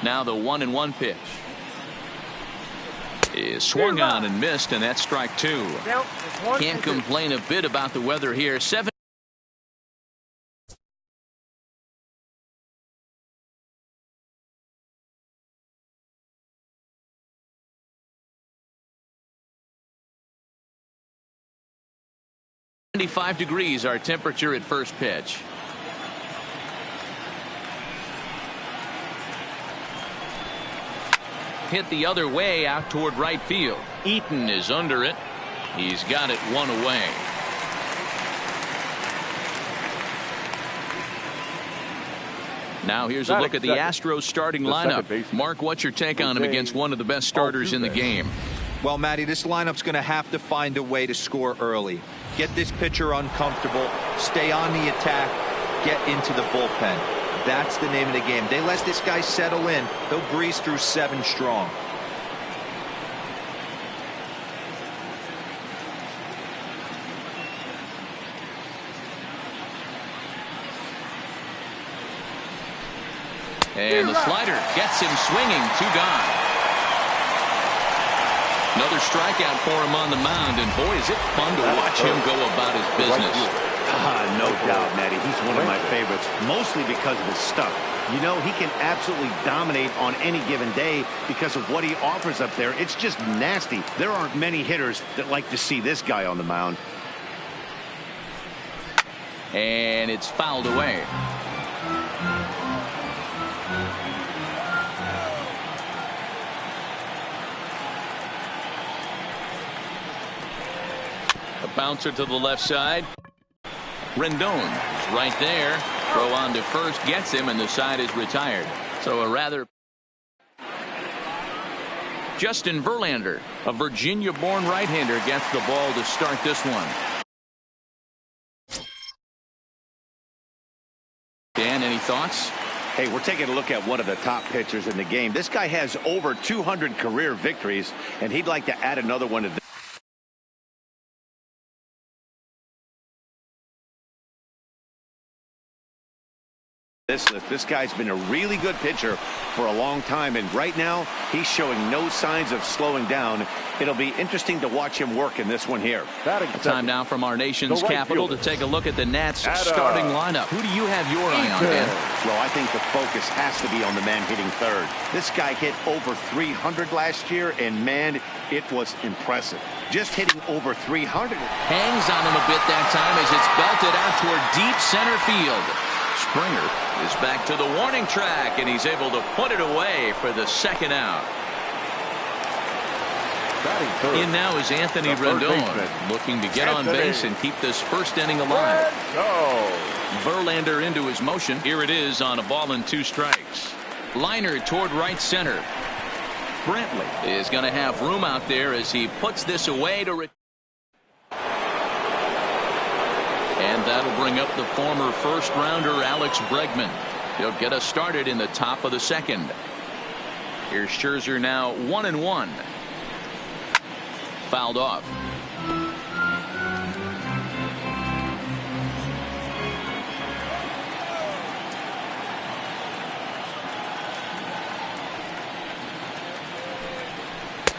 Now the 1-1 pitch is swung on and missed, and that's strike two. Can't complain a bit about the weather here. 75 degrees our temperature at first pitch. Hit the other way out toward right field. Eaton is under it. He's got it one away. Now here's a look at the Astros starting lineup. Mark, what's your take on him against one of the best starters in the game? Well, Matty, this lineup's going to have to find a way to score early. Get this pitcher uncomfortable, stay on the attack, get into the bullpen. That's the name of the game. They let this guy settle in, he'll breeze through 7 strong. And the slider gets him swinging. 2 gone. Another strikeout for him on the mound, and boy, is it fun to watch him go about his business. No doubt, Matty. He's one of my favorites, mostly because of his stuff. You know, he can absolutely dominate on any given day because of what he offers up there. It's just nasty. There aren't many hitters that like to see this guy on the mound. And it's fouled away. A bouncer to the left side. Rendon is right there. Throw on to first gets him, and the side is retired. So a rather. Justin Verlander, a Virginia-born right-hander, gets the ball to start this one. Dan, any thoughts? Hey, we're taking a look at one of the top pitchers in the game. This guy has over 200 career victories, and he'd like to add another one to this list. This guy's been a really good pitcher for a long time, and right now he's showing no signs of slowing down. It'll be interesting to watch him work in this one here. Time now from our nation's capital to take a look at the Nats starting lineup. Who do you have your eye on, Dan? Well, I think the focus has to be on the man hitting third. This guy hit over 300 last year, and man, it was impressive. Just hitting over 300. Hangs on him a bit that time as it's belted out toward deep center field. Springer is back to the warning track, and he's able to put it away for the second out. In now is Anthony Rendon, looking to get on base and keep this first inning alive. Verlander into his motion. Here it is on a ball and 2 strikes. Liner toward right center. Brantley is going to have room out there as he puts this away to. And that'll bring up the former first-rounder Alex Bregman. He'll get us started in the top of the second. Here's Scherzer now 1-1. Fouled off.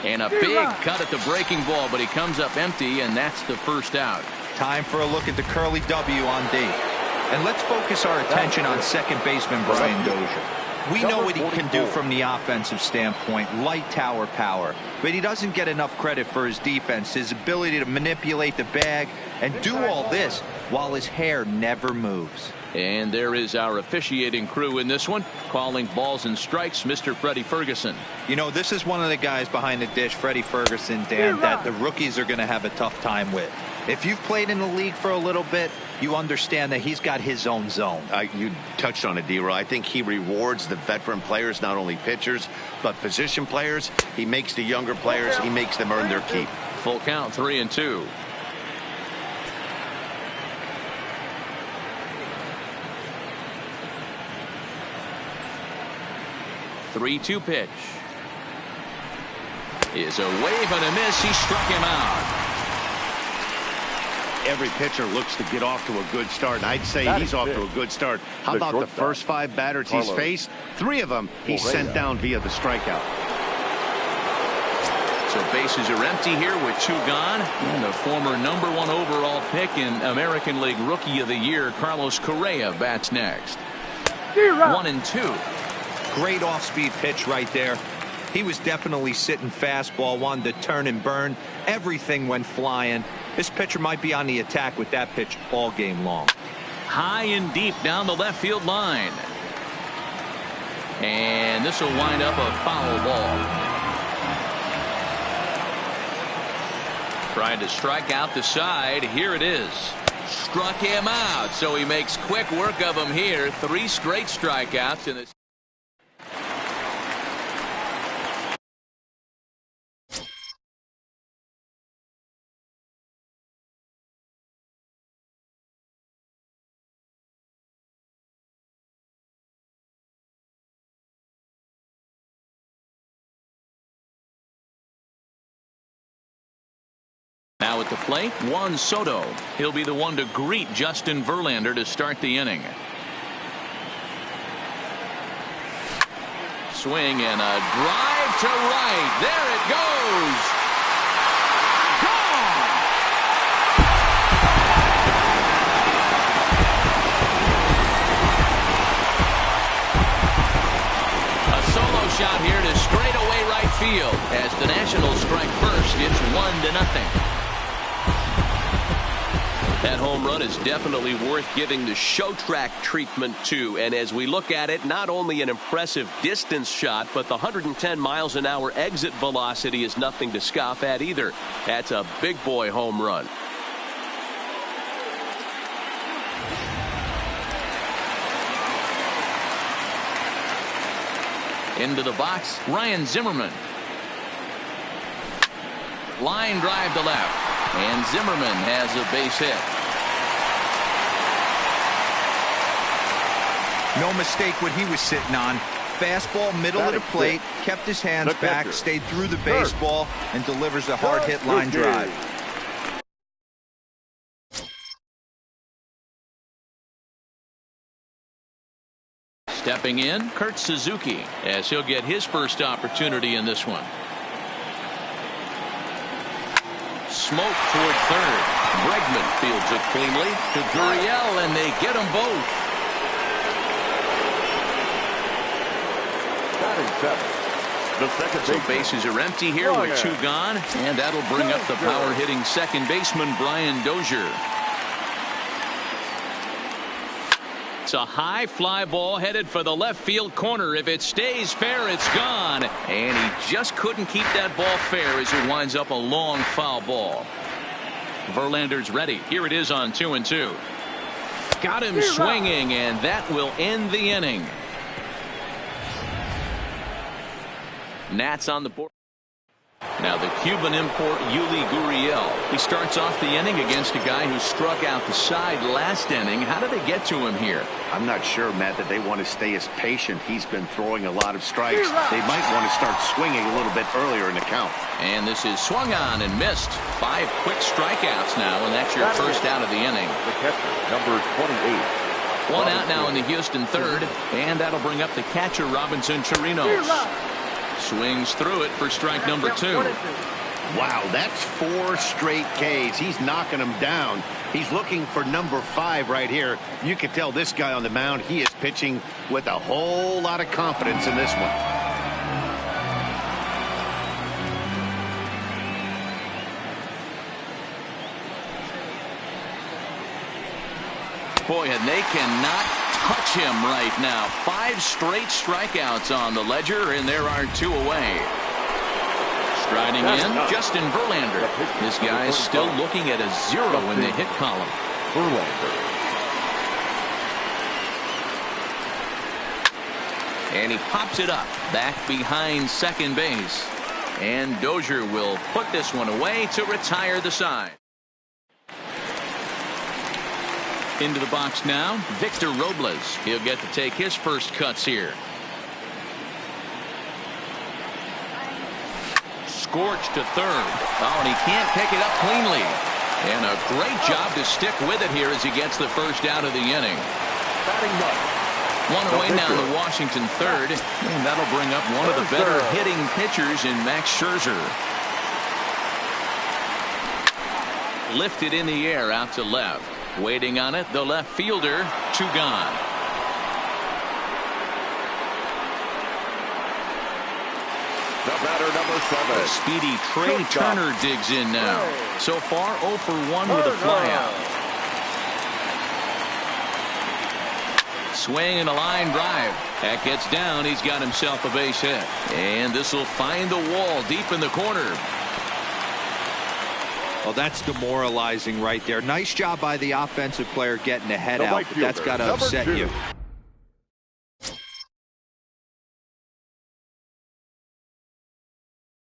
And a big cut at the breaking ball, but he comes up empty, and that's the first out. Time for a look at the curly W on D. And let's focus our attention on second baseman Brian Dozier. We know what he can do from the offensive standpoint, light tower power, but he doesn't get enough credit for his defense, his ability to manipulate the bag and do all this while his hair never moves. And there is our officiating crew in this one, calling balls and strikes, Mr. Freddie Ferguson. You know, this is one of the guys behind the dish, Freddie Ferguson, Dan, that the rookies are going to have a tough time with. If you've played in the league for a little bit, you understand that he's got his own zone. You touched on it, D-Roy. I think he rewards the veteran players, not only pitchers, but position players. He makes the younger players, he makes them earn their keep. Full count, 3-2. Three-two pitch. Is a wave and a miss. He struck him out. every pitcher looks to get off to a good start, and I'd say he's off to a good start. How about the first 5 batters he's faced? 3 of them he's sent down via the strikeout. So bases are empty here with 2 gone. And the former #1 overall pick in American League Rookie of the Year, Carlos Correa, bats next. 1-2. Great off-speed pitch right there. He was definitely sitting fastball, wanted to turn and burn. Everything went flying. This pitcher might be on the attack with that pitch all game long. High and deep down the left field line. And this will wind up a foul ball. Trying to strike out the side. Here it is. Struck him out. So he makes quick work of him here. 3 straight strikeouts in this. Now at the plate, Juan Soto. He'll be the one to greet Justin Verlander to start the inning. Swing and a drive to right. There it goes. Gone. A solo shot here to straightaway right field. As the Nationals strike first, it's 1-0. That home run is definitely worth giving the show track treatment to. And as we look at it, not only an impressive distance shot, but the 110 miles an hour exit velocity is nothing to scoff at either. That's a big boy home run. Into the box, Ryan Zimmerman. Line drive to left. And Zimmerman has a base hit. No mistake what he was sitting on. Fastball middle of the plate, kept his hands back, stayed through the baseball, and delivers a hard hit line drive. Stepping in, Kurt Suzuki, as he'll get his first opportunity in this one. Smoke toward third. Bregman fields it cleanly to Gurriel, and they get them both. So bases are empty here with 2 gone, and that'll bring up the power hitting second baseman Brian Dozier. It's a high fly ball headed for the left field corner. If it stays fair, it's gone. And he just couldn't keep that ball fair as it winds up a long foul ball. Verlander's ready. Here it is on 2-2. Got him swinging, and that will end the inning. Nats on the board. Now the Cuban import Yuli Gurriel. He starts off the inning against a guy who struck out the side last inning. How did they get to him here? I'm not sure, Matt, that they want to stay as patient. He's been throwing a lot of strikes. They might want to start swinging a little bit earlier in the count. And this is swung on and missed. 5 quick strikeouts now, and that's your first out of the inning. The catcher, number 28. 1 out now in the Houston third, and that'll bring up the catcher Robinson Chirinos. Swings through it for strike number 2. Wow, that's 4 straight Ks. He's knocking them down. He's looking for number 5 right here. You can tell this guy on the mound, he is pitching with a whole lot of confidence in this one. Boy, and they cannot touch him right now. 5 straight strikeouts on the ledger, and there are 2 away. Striding in, Justin Verlander. This guy is still looking at a 0 in the hit column. Verlander. And he pops it up back behind second base. And Dozier will put this one away to retire the side. Into the box now, Victor Robles. He'll get to take his first cuts here. Scorched to third. Oh, and he can't pick it up cleanly. And a great job to stick with it here as he gets the first out of the inning. One away now in the Washington third, and that'll bring up one of the better hitting pitchers in Max Scherzer. Lifted in the air out to left. Waiting on it, the left fielder, 2 gone. The batter, number 7. The speedy Trey Turner digs in now. So far, 0 for 1 with a flyout. Swing and a line drive. That gets down. He's got himself a base hit. And this will find the wall deep in the corner. Well, that's demoralizing right there. Nice job by the offensive player getting the head out, but that's got to upset you.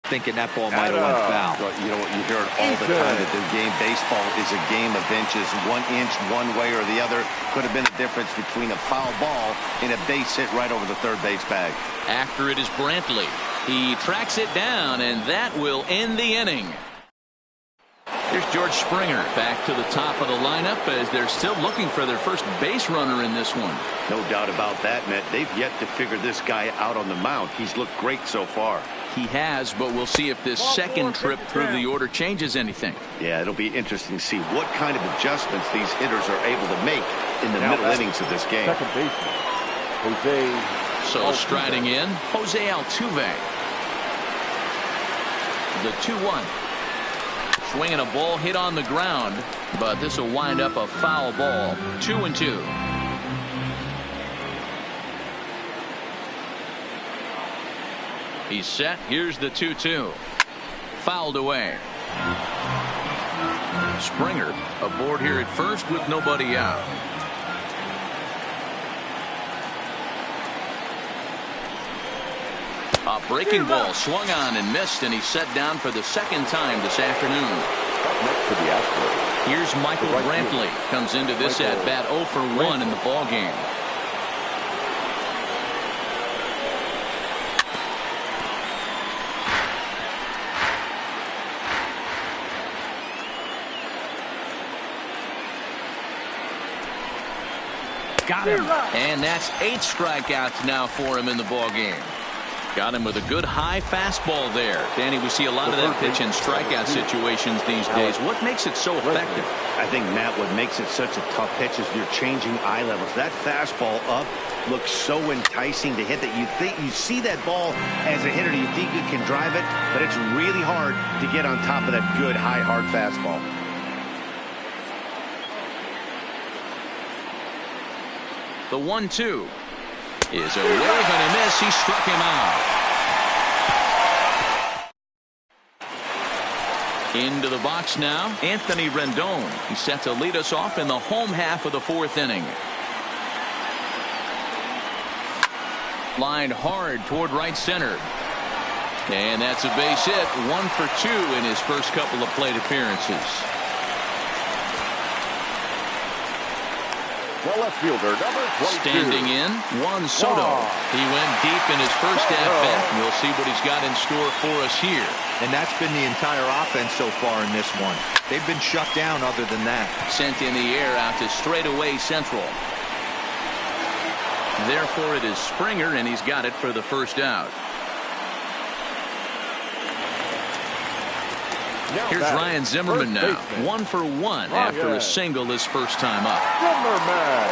Thinking that ball might have went foul. You know what, you hear it all the time that the game baseball is a game of inches. 1 inch one way or the other could have been the difference between a foul ball and a base hit right over the third base bag. After it is Brantley. He tracks it down, and that will end the inning. Here's George Springer back to the top of the lineup as they're still looking for their first base runner in this one. No doubt about that, Matt. They've yet to figure this guy out on the mound. He's looked great so far. He has, but we'll see if this second trip through the order changes anything. Yeah, it'll be interesting to see what kind of adjustments these hitters are able to make in the middle innings of this game. Second baseman, Jose. So striding in, Jose Altuve. The 2-1. Swinging a ball hit on the ground, but this will wind up a foul ball. 2-2. He's set. Here's the 2-2. Fouled away. Springer aboard here at first with nobody out. A breaking ball swung on and missed, and he's set down for the second time this afternoon. Next to the Astros. Here's Michael Brantley. Comes into this at bat 0 for 1 in the ball game. Got him. And that's 8 strikeouts now for him in the ball game. Got him with a good high fastball there. Danny, we see a lot of that pitch in strikeout situations these days. What makes it so effective? I think, Matt, what makes it such a tough pitch is you're changing eye levels. That fastball up looks so enticing to hit that you see that ball as a hitter, you think you can drive it, but it's really hard to get on top of that good high hard fastball. The 1-2 is a wave and a miss. He struck him out. Into the box now, Anthony Rendon. He's set to lead us off in the home half of the 4th inning. Lined hard toward right center. And that's a base hit. 1 for 2 in his first couple of plate appearances. The left fielder, number 22. Standing in, Juan Soto. He went deep in his first at-bat, and we'll see what he's got in store for us here. And that's been the entire offense so far in this one. They've been shut down other than that. Sent in the air out to straightaway central. Therefore, it is Springer, and he's got it for the first out. Here's Ryan Zimmerman now. 1 for 1 after a single his first time up. Zimmerman.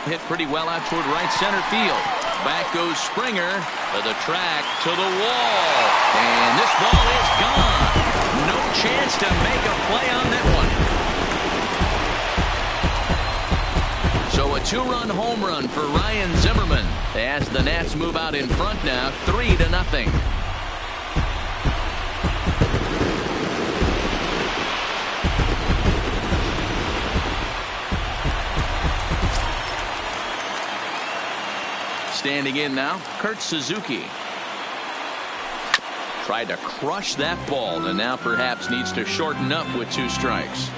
Hit pretty well out toward right center field. Back goes Springer to the track, to the wall. And this ball is gone. No chance to make a play on that one. So a 2-run home run for Ryan Zimmerman as the Nats move out in front now, 3-0. Standing in now, Kurt Suzuki. Tried to crush that ball and now perhaps needs to shorten up with 2 strikes.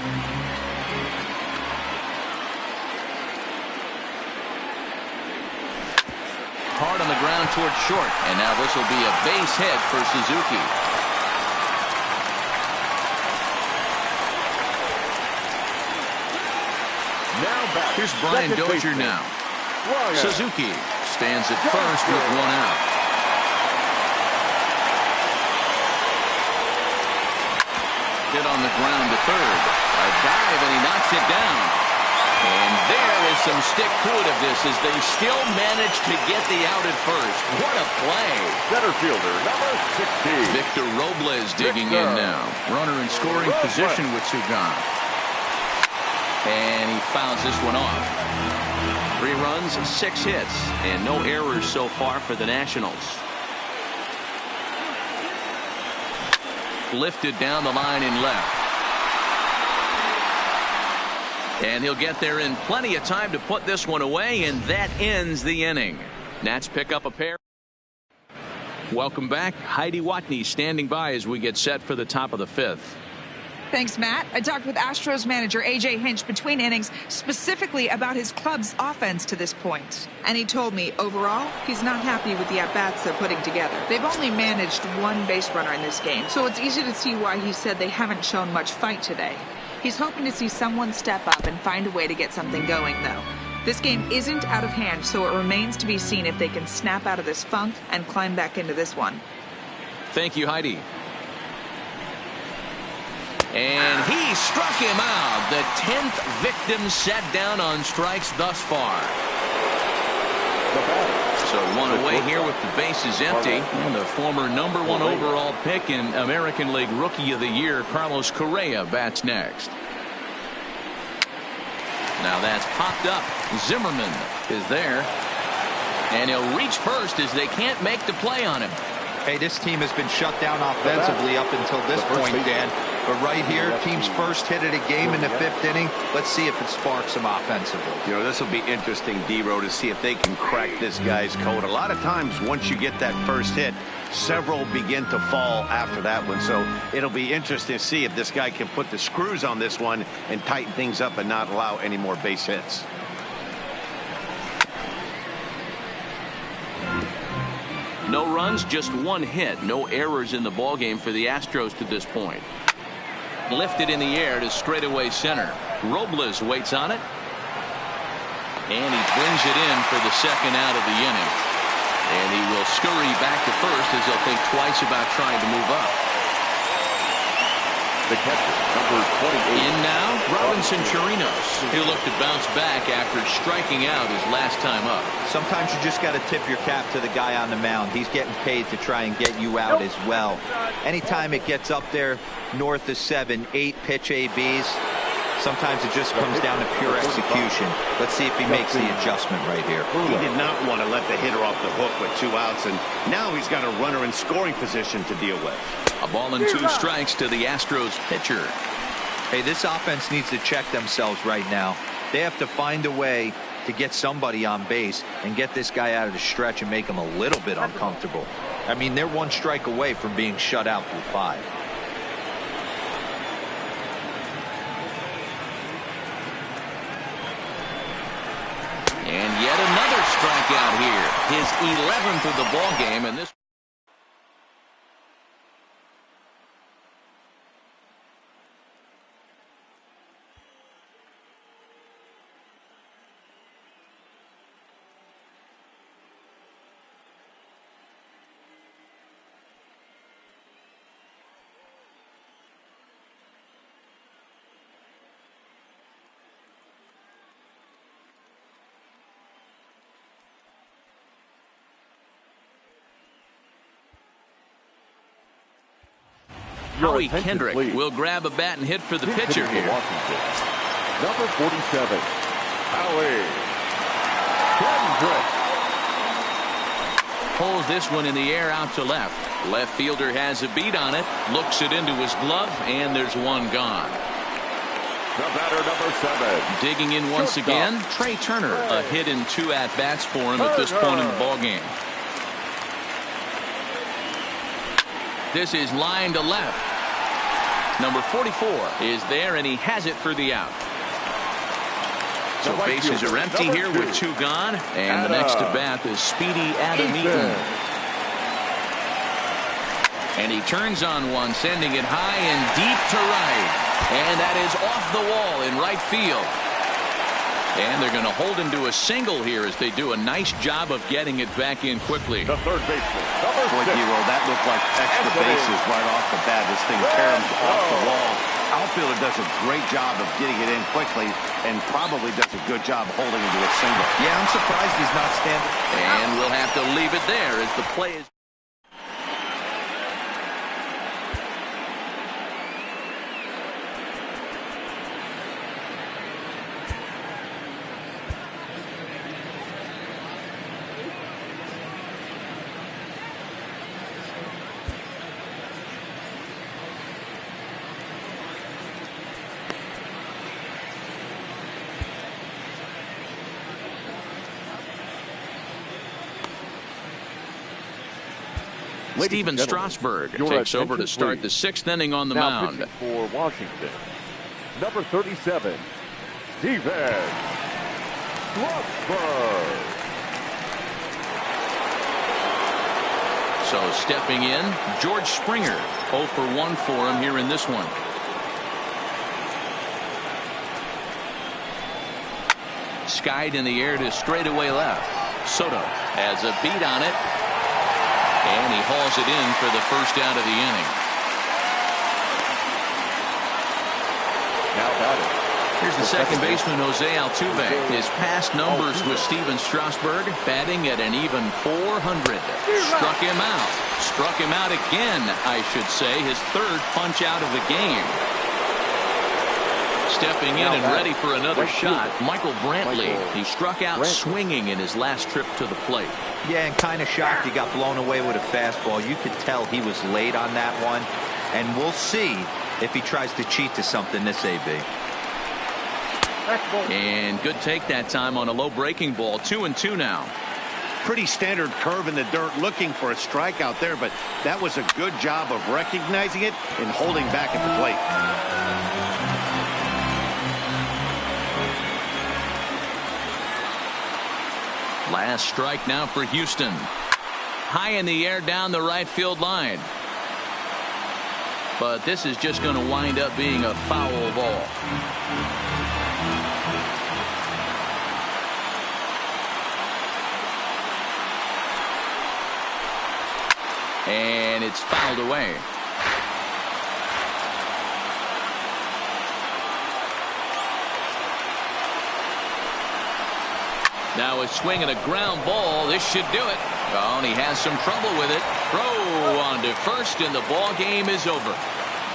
Hard on the ground toward short, and now this will be a base hit for Suzuki. Here's Brian Dozier now. Suzuki stands at first with one out. Hit on the ground to third. A dive, and he knocks it down. And there is some stick to it of this as they still manage to get the out at first. What a play. Center fielder, number 16. Victor Robles digging in now. Runner in scoring position with two gone. And he fouls this one off. 3 runs, 6 hits, and no errors so far for the Nationals. Lifted down the line in left. And he'll get there in plenty of time to put this one away, and that ends the inning. Nats pick up a pair. Welcome back. Heidi Watney standing by as we get set for the top of the 5th. Thanks, Matt. I talked with Astros manager A.J. Hinch between innings specifically about his club's offense to this point. And he told me, overall, he's not happy with the at-bats they're putting together. They've only managed 1 base runner in this game, so it's easy to see why he said they haven't shown much fight today. He's hoping to see someone step up and find a way to get something going, though. This game isn't out of hand, so it remains to be seen if they can snap out of this funk and climb back into this one. Thank you, Heidi. And he struck him out. The 10th victim set down on strikes thus far. So one away here with the bases empty. And the former #1 overall pick in American League Rookie of the Year, Carlos Correa, bats next. Now that's popped up. Zimmerman is there. And he'll reach first as they can't make the play on him. Hey, this team has been shut down offensively up until this point, Dan. But right here, team's first hit of the game in the 5th inning. Let's see if it sparks them offensively. You know, this will be interesting, D-Row, to see if they can crack this guy's code. A lot of times, once you get that first hit, several begin to fall after that one. So it'll be interesting to see if this guy can put the screws on this one and tighten things up and not allow any more base hits. No runs, just 1 hit. No errors in the ballgame for the Astros to this point. Lifted in the air to straightaway center. Robles waits on it. And he brings it in for the 2nd out of the inning. And he will scurry back to first as he'll think twice about trying to move up. The catcher, number 28. In now, Robinson Chirinos. He'll look to bounce back after striking out his last time up. Sometimes you just got to tip your cap to the guy on the mound. He's getting paid to try and get you out as well. Anytime it gets up there north of 7, 8 pitch ABs, sometimes it just comes down to pure execution. Let's see if he makes the adjustment right here. He did not want to let the hitter off the hook with 2 outs, and now he's got a runner in scoring position to deal with. A ball and 2 strikes to the Astros pitcher. Hey, this offense needs to check themselves right now. They have to find a way to get somebody on base and get this guy out of the stretch and make him a little bit uncomfortable. I mean, they're 1 strike away from being shut out through 5. And yet another strikeout here. His 11th of the ballgame, and this. Howie Kendrick will grab a bat and hit for the pitcher here. Number 47, Howie Kendrick. Pulls this one in the air out to left. Left fielder has a beat on it. Looks it into his glove, and there's 1 gone. The batter, number 7. Digging in once again, Trey Turner. A hit in 2 at-bats for him at this point in the ballgame. This is line to left. Number 44 is there, and he has it for the out. So bases are empty here with 2 gone. And the next to bat is Speedy Adam Eaton. And he turns on one, sending it high and deep to right. And that is off the wall in right field. And they're going to hold him to a single here as they do a nice job of getting it back in quickly. The third baseman, number Boy, 6. Hero, that looked like extra bases right off the bat. This thing caroms off the wall. Outfielder does a great job of getting it in quickly and probably does a good job holding him to a single. Yeah, I'm surprised he's not standing. And we'll have to leave it there as the play is. Steven Strasburg takes over to start the 6th inning on the mound. For Washington, number 37, Steven Strasburg. So stepping in, George Springer. 0 for 1 for him here in this one. Skied in the air to straightaway left. Soto has a beat on it. And he hauls it in for the first out of the inning. Now batting. Here's the second baseman, Jose Altuve. His past numbers with Steven Strasburg, batting at an even .400. Struck him out. Struck him out again, I should say. His third punch out of the game. Stepping in and ready for another shot, Michael Brantley. He struck out swinging in his last trip to the plate. Yeah, and kind of shocked he got blown away with a fastball. You could tell he was late on that one. And we'll see if he tries to cheat to something this AB. And good take that time on a low breaking ball. 2-2 now. Pretty standard curve in the dirt, looking for a strikeout there, but that was a good job of recognizing it and holding back at the plate. Last strike now for Houston. High in the air down the right field line. But this is just going to wind up being a foul ball. And it's fouled away. Now a swing and a ground ball. This should do it. Oh, and he has some trouble with it. Throw on to first, and the ball game is over.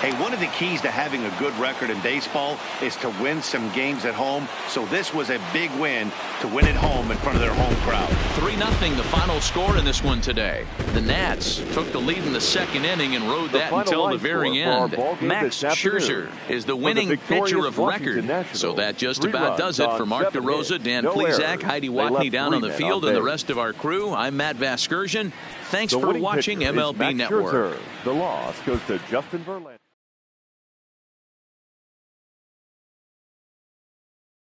Hey, one of the keys to having a good record in baseball is to win some games at home. So this was a big win to win at home in front of their home crowd. 3-0 the final score in this one today. The Nats took the lead in the second inning and rode that until the very end. Max Scherzer is the winning pitcher of record. So that just about does it. For Mark DeRosa, Dan Plesac, Heidi Watney down on the field, and the rest of our crew, I'm Matt Vasgersian. Thanks for watching MLB Network. The loss goes to Justin Verlander.